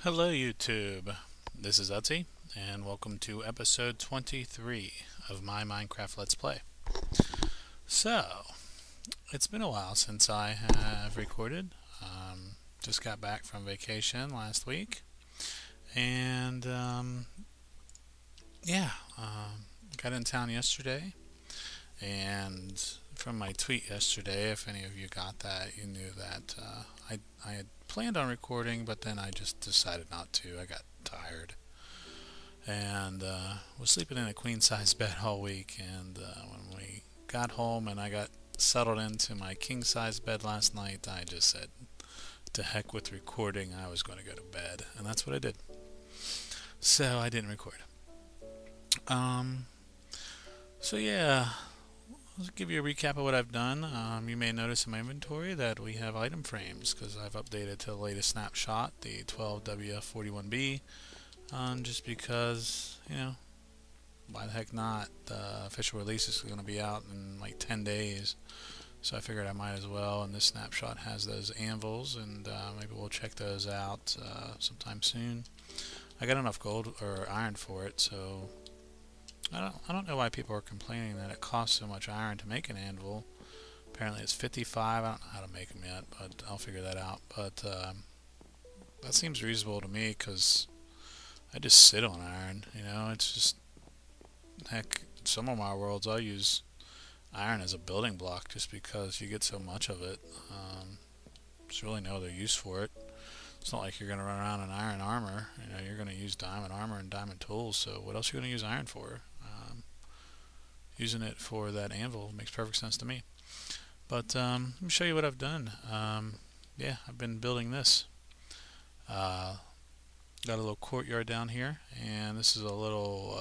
Hello YouTube, this is Oetzi, and welcome to episode 23 of my Minecraft Let's Play. So, it's been a while since I have recorded. Just got back from vacation last week, and got in town yesterday, and from my tweet yesterday, if any of you got that, you knew that I had planned on recording, but then I just decided not to. I got tired and was sleeping in a queen size bed all week, and when we got home and I got settled into my king size bed last night, I just said to heck with recording. I was going to go to bed, and that's what I did. So I didn't record. um so yeah, I'll give you a recap of what I've done. You may notice in my inventory that we have item frames because I've updated to the latest snapshot, the 12W41B, just because, why the heck not? The official release is going to be out in like 10 days, so I figured I might as well, and this snapshot has those anvils, and maybe we'll check those out sometime soon. I got enough gold or iron for it, so I don't know why people are complaining that it costs so much iron to make an anvil. Apparently it's 55. I don't know how to make them yet, but I'll figure that out. But that seems reasonable to me because I just sit on iron. It's just, heck, some of my worlds I'll use iron as a building block just because you get so much of it. There's really no other use for it. It's not like you're going to run around in iron armor. You're going to use diamond armor and diamond tools, so what else are you going to use iron for? Using it for that anvil makes perfect sense to me. But let me show you what I've done. Yeah, I've been building this. Got a little courtyard down here, and this is a little,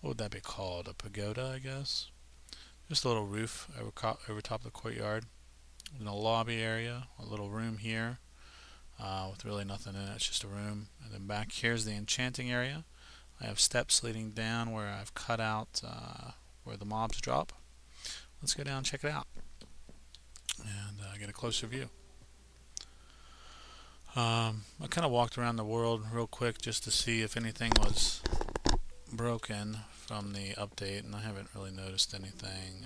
what would that be called? A pagoda, I guess? Just a little roof over top of the courtyard. In a lobby area, a little room here, with really nothing in it. It's just a room. And then back here's the enchanting area. I have steps leading down where I've cut out where the mobs drop. Let's go down and check it out and get a closer view. I kind of walked around the world real quick just to see if anything was broken from the update, and I haven't really noticed anything.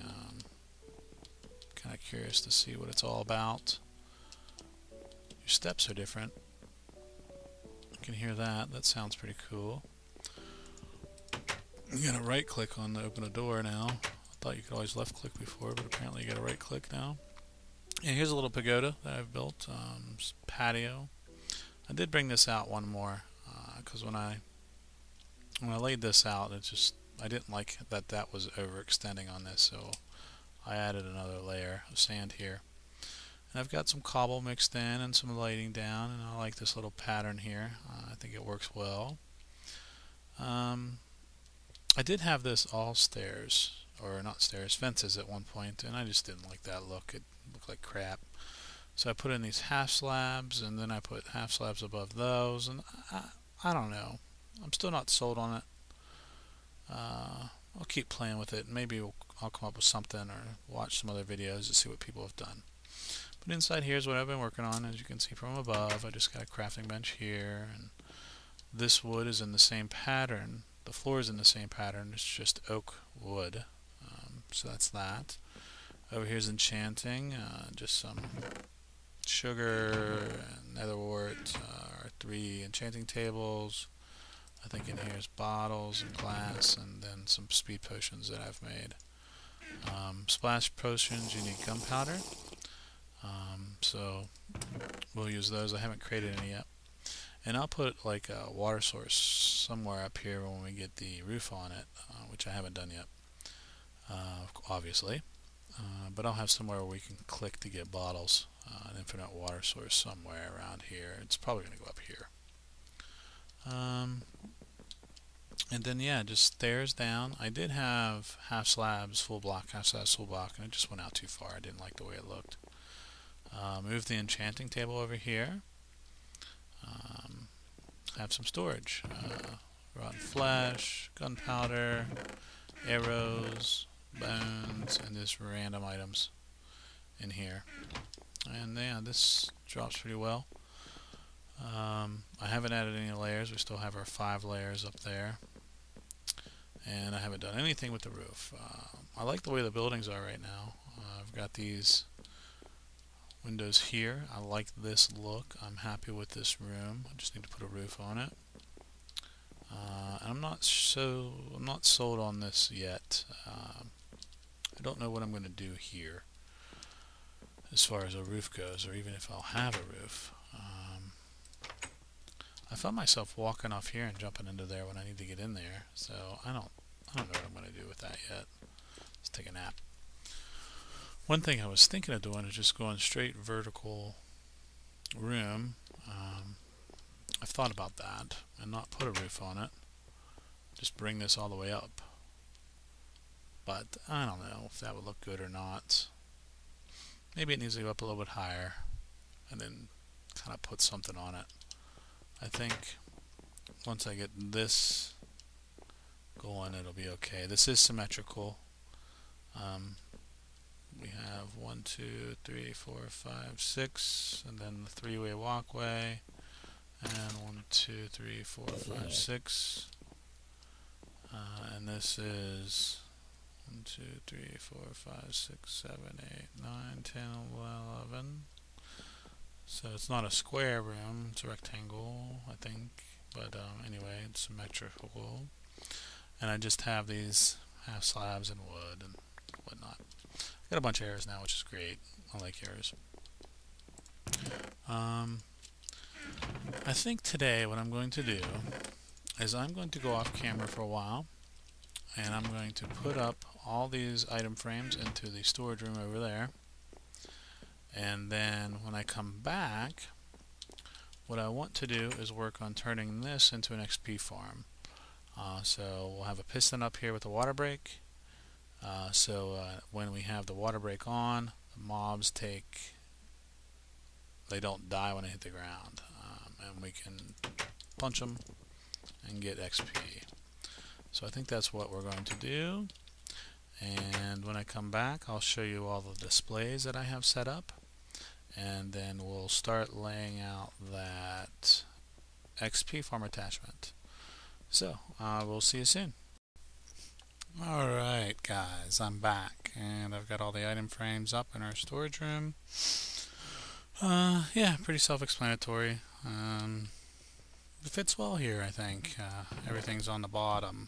Kind of curious to see what it's all about. Your steps are different. You can hear that. That sounds pretty cool. You gotta right click on to open a door now. I thought you could always left click before, but apparently you gotta right click now. And here's a little pagoda that I've built, patio. I did bring this out one more because when I laid this out, I didn't like that was overextending on this, so I added another layer of sand here. And I've got some cobble mixed in and some lighting down, and I like this little pattern here. I think it works well. I did have this all stairs, or not stairs, fences at one point, and I just didn't like that look. It looked like crap. So I put in these half slabs, and then I put half slabs above those, and I don't know. I'm still not sold on it. I'll keep playing with it. Maybe I'll come up with something or watch some other videos to see what people have done. But inside here is what I've been working on. As you can see from above, I just got a crafting bench here, and this wood is in the same pattern. The floor is in the same pattern. It's just oak wood. So that's that. Over here's enchanting. Just some sugar and netherwort. Our 3 enchanting tables. I think in here is bottles and glass, and then some speed potions that I've made. Splash potions, you need gunpowder. So we'll use those. I haven't created any yet. And I'll put like a water source somewhere up here when we get the roof on it, which I haven't done yet, obviously. But I'll have somewhere where we can click to get bottles, an infinite water source somewhere around here. It's probably going to go up here. And then, yeah, just stairs down. I did have half slabs, full block, half slabs, full block, and it just went out too far. I didn't like the way it looked. Move the enchanting table over here. Have some storage. Rotten flesh, gunpowder, arrows, bones, and just random items in here. And yeah, this drops pretty well. I haven't added any layers. We still have our 5 layers up there. And I haven't done anything with the roof. I like the way the buildings are right now. I've got these windows here. I like this look. I'm happy with this room. I just need to put a roof on it. And I'm not sold on this yet. I don't know what I'm going to do here as far as a roof goes, or even if I'll have a roof. I found myself walking off here and jumping into there when I need to get in there, so I don't know what I'm going to do with that yet. Let's take a nap. One thing I was thinking of doing is just going straight vertical room. I've thought about that and not put a roof on it. Just bring this all the way up. But I don't know if that would look good or not. Maybe it needs to go up a little bit higher and then kind of put something on it. I think once I get this going, it'll be okay. This is symmetrical. We have 1, 2, 3, 4, 5, 6, and then the 3-way walkway, and 1, 2, 3, 4, 5, 6, and this is 1, 2, 3, 4, 5, 6, 7, 8, 9, 10, 11. So it's not a square room, it's a rectangle, I think, but anyway, it's symmetrical. And I just have these half slabs and wood and whatnot. I got a bunch of errors now, which is great. I like errors. I think today what I'm going to do is I'm going to go off camera for a while, and I'm going to put up all these item frames into the storage room over there. And then when I come back, what I want to do is work on turning this into an XP farm. So we'll have a piston up here with a water break. When we have the water break on, the mobs they don't die when they hit the ground. And we can punch them and get XP. So I think that's what we're going to do. And when I come back, I'll show you all the displays that I have set up. And then we'll start laying out that XP farm attachment. So, we'll see you soon. Alright guys, I'm back, and I've got all the item frames up in our storage room. Yeah, pretty self-explanatory. It fits well here, I think. Everything's on the bottom,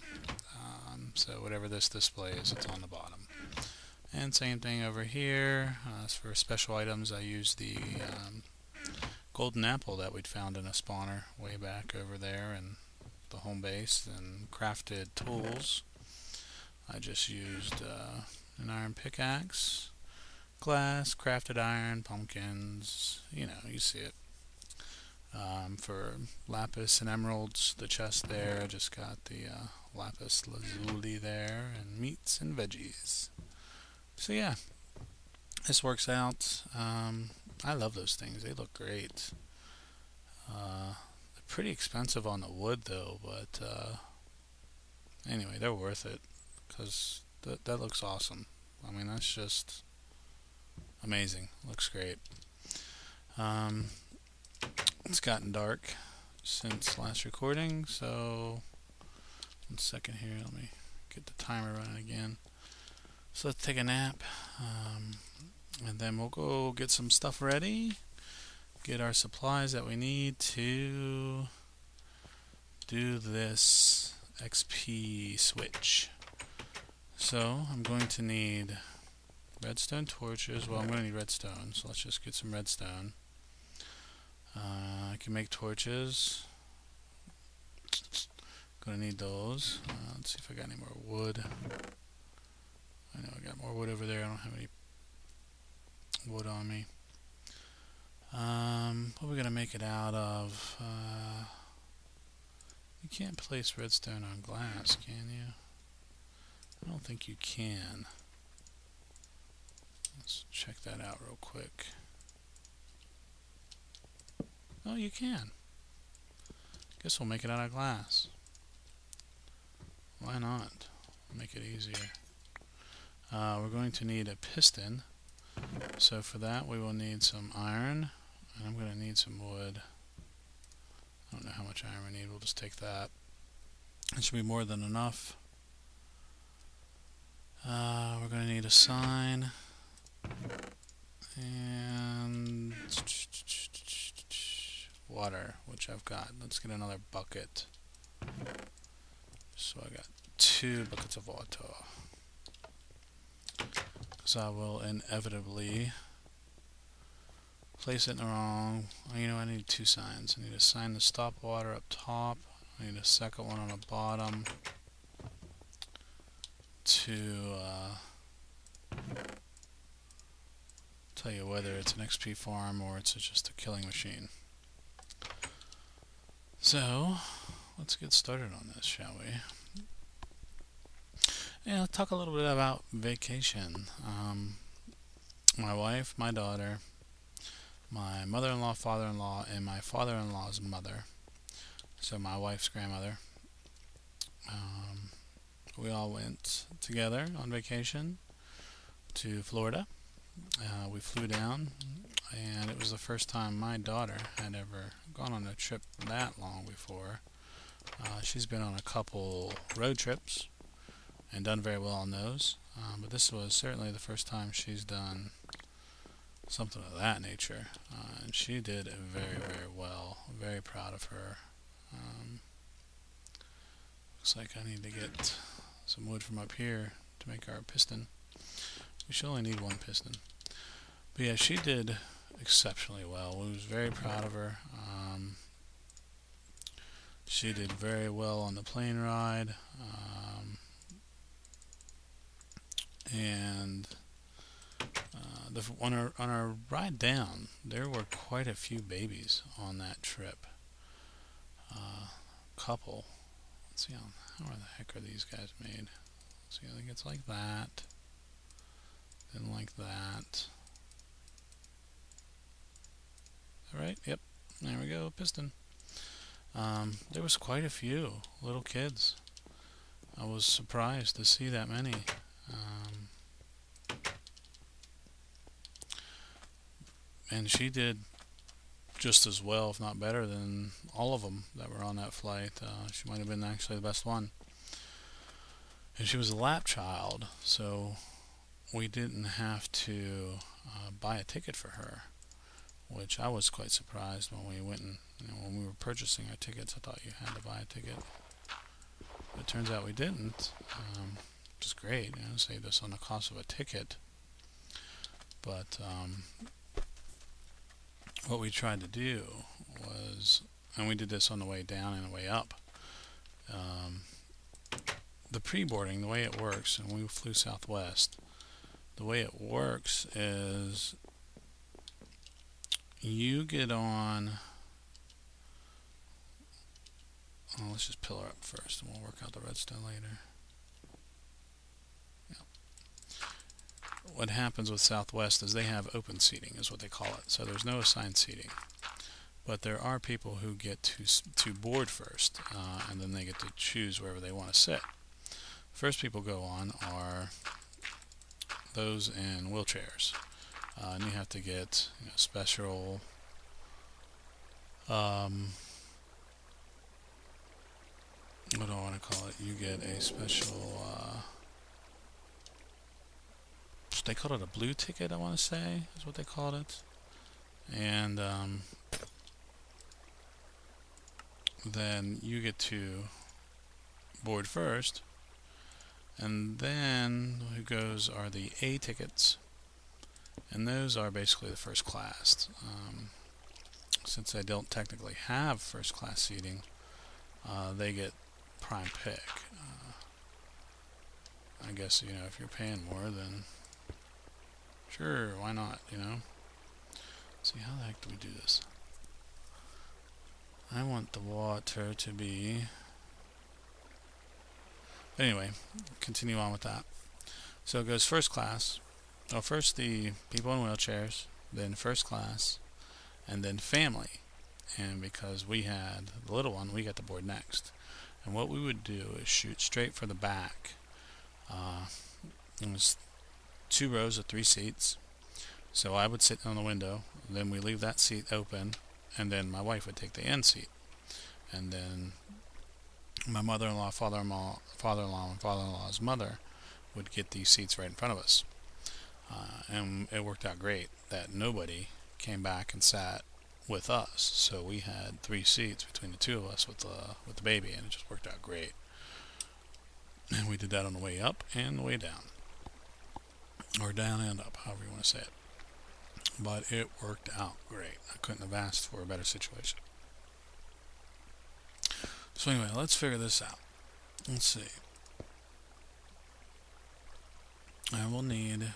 so whatever this displays, it's on the bottom. And same thing over here. As for special items, I use the golden apple that we'd found in a spawner way back over there in the home base, and crafted tools. I just used an iron pickaxe, glass, crafted iron, pumpkins, you see it. For lapis and emeralds, the chest there, I just got the lapis lazuli there, and meats and veggies. So yeah, this works out. I love those things. They look great. They're pretty expensive on the wood though, but anyway, they're worth it because that looks awesome. I mean, that's just amazing. Looks great. It's gotten dark since last recording, so 1 second here. Let me get the timer running again. So let's take a nap, and then we'll go get some stuff ready, get our supplies that we need to do this XP switch. So I'm going to need redstone torches. Well, I'm going to need redstone, so let's just get some redstone. I can make torches. Going to need those. Let's see if I got any more wood. I know I got more wood over there. I don't have any wood on me. What are we going to make it out of? You can't place redstone on glass, can you? I don't think you can. Let's check that out real quick. Oh, you can. Guess we'll make it out of glass. Why not? Make it easier. We're going to need a piston, so for that we will need some iron, and I'm going to need some wood. I don't know how much iron we need. We'll just take that. It should be more than enough. We're going to need a sign. And water, which I've got. Let's get another bucket. So I got 2 buckets of water. So I will inevitably place it in the wrong. You know, I need 2 signs. I need a sign to stop water up top. I need a second one on the bottom to tell you whether it's an XP farm or it's just a killing machine. So let's get started on this, shall we? Yeah, let's talk a little bit about vacation. My wife, my daughter, my mother-in-law, father-in-law, and my father-in-law's mother, so my wife's grandmother, we all went together on vacation to Florida. We flew down, and it was the first time my daughter had ever gone on a trip that long before. She's been on a couple road trips and done very well on those, but this was certainly the first time she's done something of that nature, and she did very, very well. Very proud of her. Looks like I need to get some wood from up here to make our piston. We should only need 1 piston. But yeah, she did exceptionally well. We was very proud of her. She did very well on the plane ride. And on our ride down, there were quite a few babies on that trip. Couple. Let's see how the heck are these guys made? Let's see, I think it's like that. Then like that. Alright, yep. There we go, piston. There was quite a few little kids. I was surprised to see that many. And she did just as well, if not better, than all of them that were on that flight. She might have been actually the best one. And she was a lap child, so we didn't have to buy a ticket for her, which I was quite surprised when we went and, when we were purchasing our tickets. I thought you had to buy a ticket. But it turns out we didn't, which is great. Saved us on the cost of a ticket. But what we tried to do was, and we did this on the way down and the way up, the pre-boarding, the way it works, and we flew Southwest, the way it works is you get on, let's just pillar up first and we'll work out the redstone later. What happens with Southwest is they have open seating, is what they call it. So there's no assigned seating. But there are people who get to board first, and then they get to choose wherever they want to sit. First people go on are those in wheelchairs. And you have to get special what do I want to call it? You get a special they called it a blue ticket, I want to say, is what they called it. And then you get to board first, and then who goes are the A tickets, and those are basically the first class. Since they don't technically have first class seating, they get prime pick. I guess, if you're paying more, then sure, why not, Let's see, how the heck do we do this? I want the water to be... Anyway, continue on with that. So it goes first class. Well, first the people in wheelchairs, then first class, and then family. And because we had the little one, we got the board next. And what we would do is shoot straight for the back. It was 2 rows of 3 seats. So I would sit on the window, then we leave that seat open, and then my wife would take the end seat. and then my mother-in-law, father-in-law, and father-in-law's mother would get these seats right in front of us. And it worked out great that nobody came back and sat with us, so we had 3 seats between the 2 of us with the baby, and it just worked out great. And we did that on the way up and the way down, or down and up, however you want to say it. But it worked out great. I couldn't have asked for a better situation. So anyway, let's figure this out. Let's see. I will need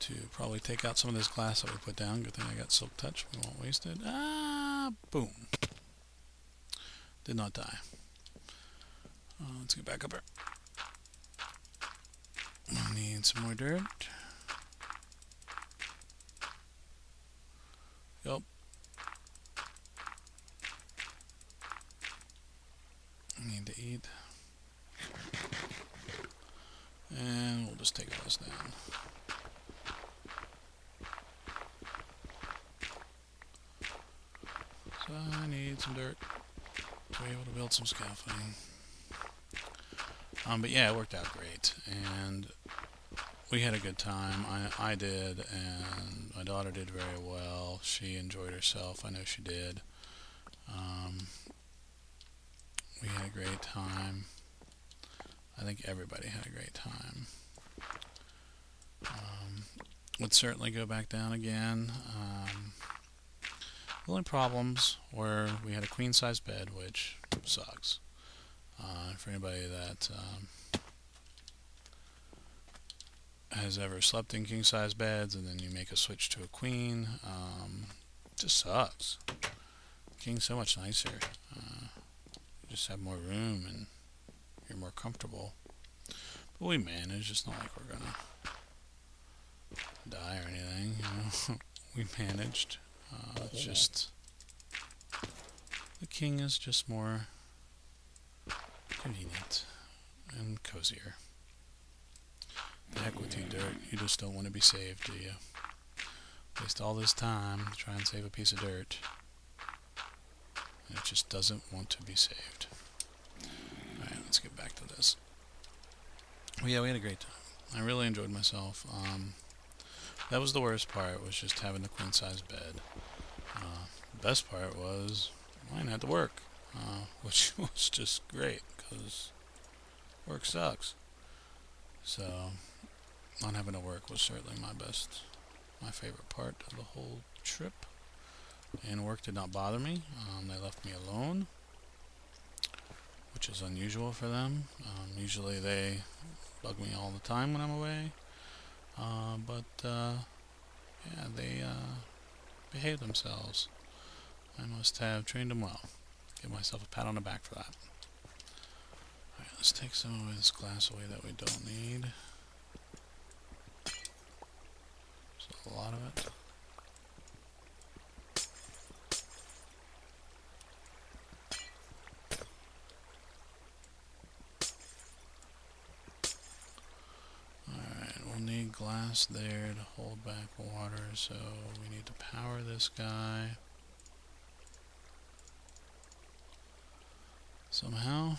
to probably take out some of this glass that we put down. Good thing I got silk touch. We won't waste it. Boom. Did not die. Let's get back up here. I need some more dirt. Yup. I need to eat. And we'll just take this down. So I need some dirt to be able to build some scaffolding. But yeah, it worked out great, and we had a good time. I did, and my daughter did very well. She enjoyed herself. I know she did. We had a great time. I think everybody had a great time. Would certainly go back down again. The only problems were we had a queen-size bed, which sucks. For anybody that has ever slept in king-size beds and then you make a switch to a queen, it just sucks. King's so much nicer. You just have more room and you're more comfortable. But we managed. It's not like we're gonna die or anything, you know. We managed. It's just the king is just more convenient and cozier. The heck with you, dirt. You just don't want to be saved, do you? Waste all this time to try and save a piece of dirt, and it just doesn't want to be saved. Alright, let's get back to this. Well, yeah, we had a great time. I really enjoyed myself. That was the worst part, was just having the queen-size bed. The best part was I didn't have to work, which was just great, because work sucks. So not having to work was certainly my favorite part of the whole trip. And work did not bother me. They left me alone, which is unusual for them. Usually they bug me all the time when I'm away. Yeah, they behave themselves. I must have trained them well. Give myself a pat on the back for that. Alright, let's take some of this glass away that we don't need. There's a lot of it. Need glass there to hold back water, so we need to power this guy somehow.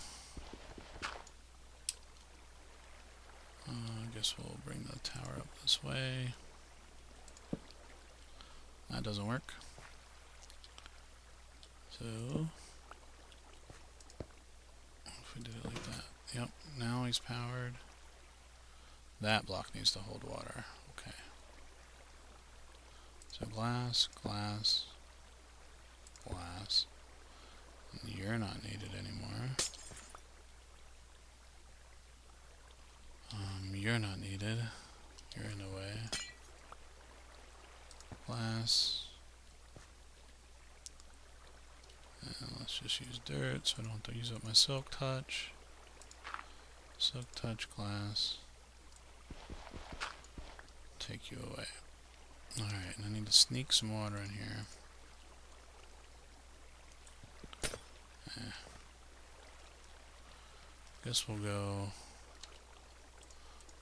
I guess we'll bring the tower up this way. That doesn't work. So if we did it like that, yep, now he's powered. That block needs to hold water. Okay. So glass, glass, glass. And you're not needed anymore. You're not needed. You're in the way. Glass. And let's just use dirt so I don't have to use up my silk touch. Silk touch, glass. Take you away. Alright, and I need to sneak some water in here. Guess we'll go.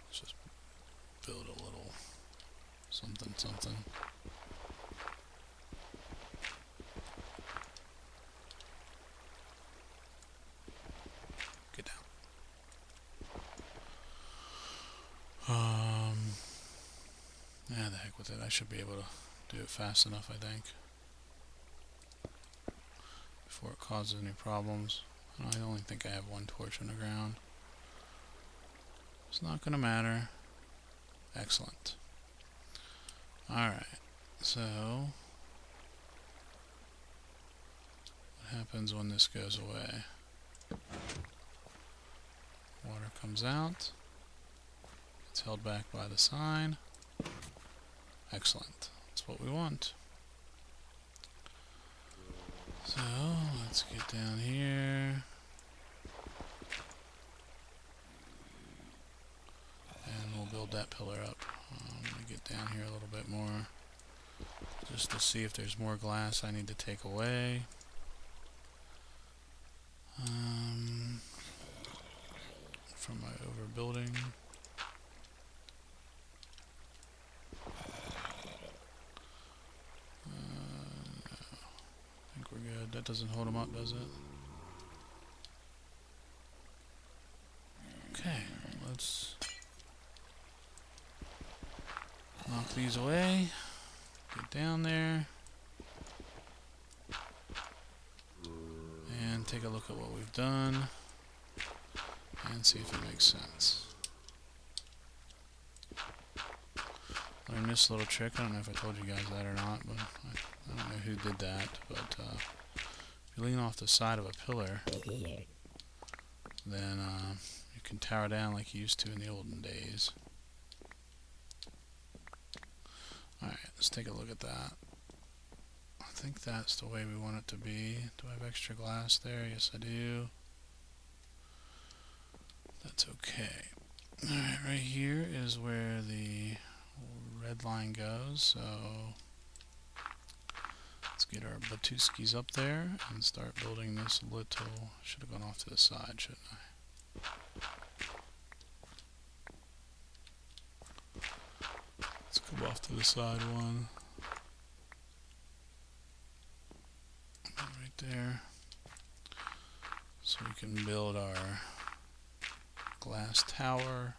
Let's just build a little something. with it. I should be able to do it fast enough, I think, before it causes any problems. I only think I have one torch on the ground. It's not going to matter. Excellent. Alright, so what happens when this goes away? Water comes out. It's held back by the sign. Excellent. That's what we want. So, let's get down here. And we'll build that pillar up. I'm going to get down here a little bit more, just to see if there's more glass I need to take away. From my overbuilding. No. I think we're good. That doesn't hold them up, does it? Okay, let's knock these away. Get down there. And take a look at what we've done. And see if it makes sense. Learned this little trick. I don't know if I told you guys that or not, but I don't know who did that. But if you lean off the side of a pillar, then you can tower down like you used to in the olden days. Alright, let's take a look at that. I think that's the way we want it to be. Do I have extra glass there? Yes, I do. That's okay. Alright, right here is where the red line goes, so let's get our Batuskis up there and start building this little... Should have gone off to the side, shouldn't I? Let's go off to the side one. Right there. So we can build our glass tower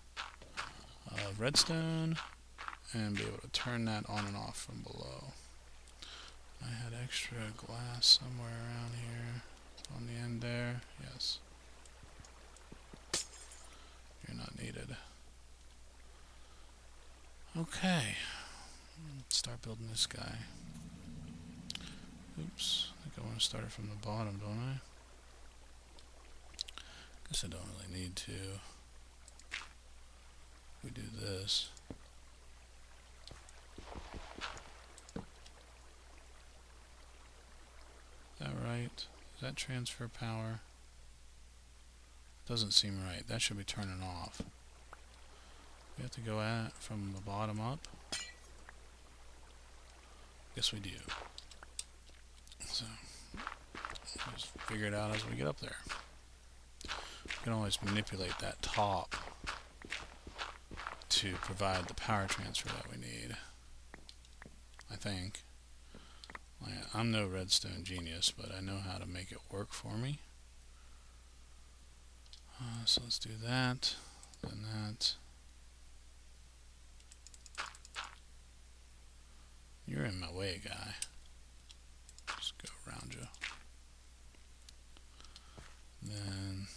of redstone and be able to turn that on and off from below. I had extra glass somewhere around here on the end there. Yes. You're not needed. Okay. Let's start building this guy. Oops. I think I want to start it from the bottom, don't I? Guess I don't really need to. We do this. Is that right? Does that transfer power? Doesn't seem right. That should be turning off. We have to go at from the bottom up. Guess we do. So just figure it out as we get up there. We can always manipulate that top to provide the power transfer that we need, I think. I'm no redstone genius, but I know how to make it work for me. So let's do that, then that. You're in my way, guy. Just go around you. Then,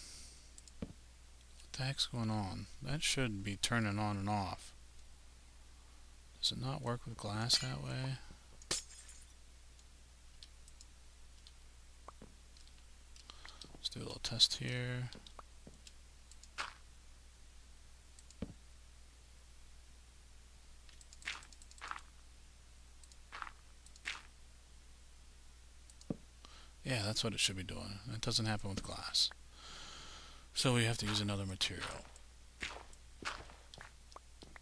what the heck's going on? That should be turning on and off. Does it not work with glass that way? Let's do a little test here. Yeah, that's what it should be doing. It doesn't happen with glass. So we have to use another material.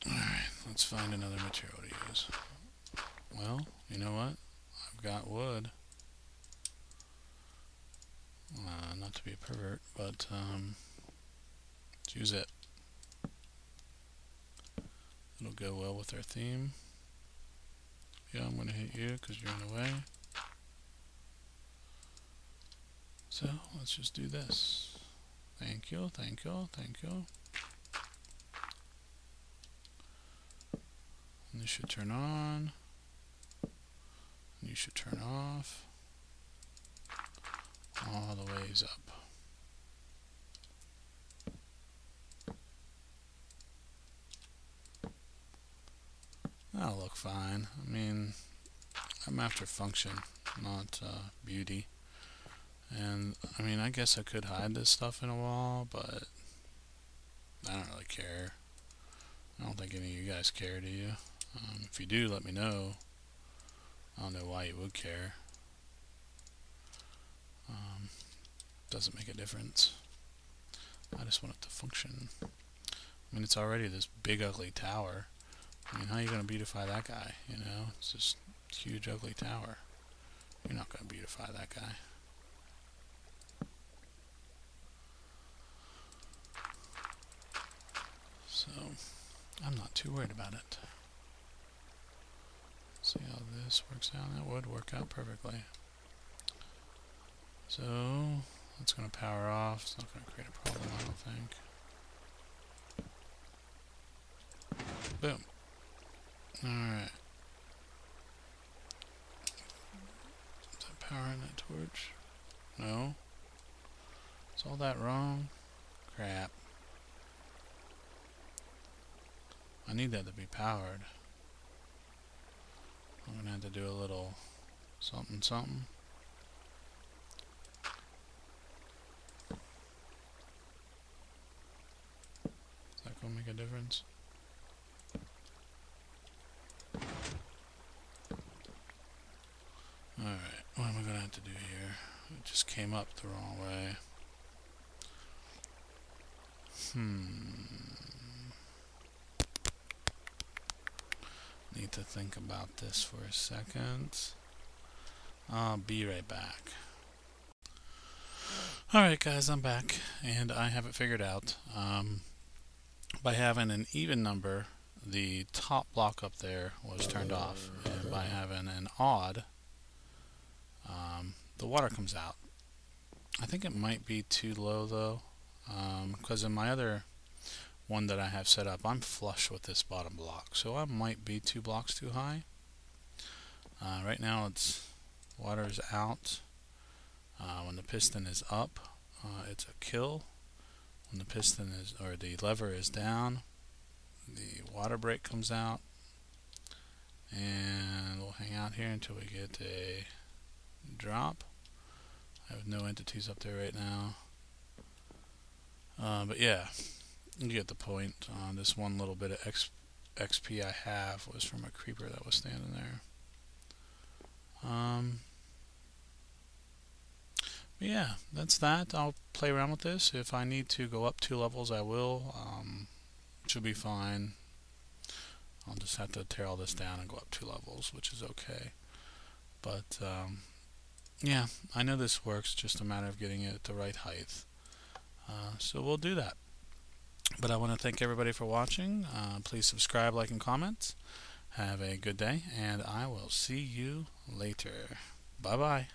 Alright, let's find another material to use. Well, you know what? I've got wood. Not to be a pervert, but let's use it. It'll go well with our theme. Yeah, I'm going to hit you because you're in the way. So, let's just do this. Thank you, thank you, thank you. This should turn on. You should turn off. All the ways up. That'll look fine. I mean, I'm after function, not beauty. And I mean, I guess I could hide this stuff in a wall, but I don't really care. I don't think any of you guys care, do you? If you do, let me know. I don't know why you would care. Doesn't make a difference. I just want it to function. I mean, it's already this big ugly tower. I mean, how are you going to beautify that guy? You know, it's this huge ugly tower. You're not going to beautify that guy. So, I'm not too worried about it. See how this works out. That would work out perfectly. So, that's going to power off. It's not going to create a problem, I don't think. Boom. Alright. Is that powering that torch? No. Is all that wrong? Crap. I need that to be powered. I'm going to have to do a little something something. Is that going to make a difference? Alright, what am I going to have to do here? It just came up the wrong way. Need to think about this for a second. I'll be right back. Alright guys, I'm back, and I have it figured out. By having an even number, the top block up there was turned off, and by having an odd, the water comes out. I think it might be too low though, because in my other one that I have set up, I'm flush with this bottom block, so I might be 2 blocks too high. Right now it's water is out. When the piston is up, it's a kill. When the piston is, or the lever is down, the water break comes out, and we'll hang out here until we get a drop. I have no entities up there right now, but yeah, you get the point. This one little bit of XP I have was from a creeper that was standing there. Yeah, that's that. I'll play around with this. If I need to go up 2 levels, I will. Should be fine. I'll just have to tear all this down and go up 2 levels, which is okay. But yeah, I know this works. Just a matter of getting it at the right height. So we'll do that. But I want to thank everybody for watching. Please subscribe, like, and comment. Have a good day, and I will see you later. Bye-bye.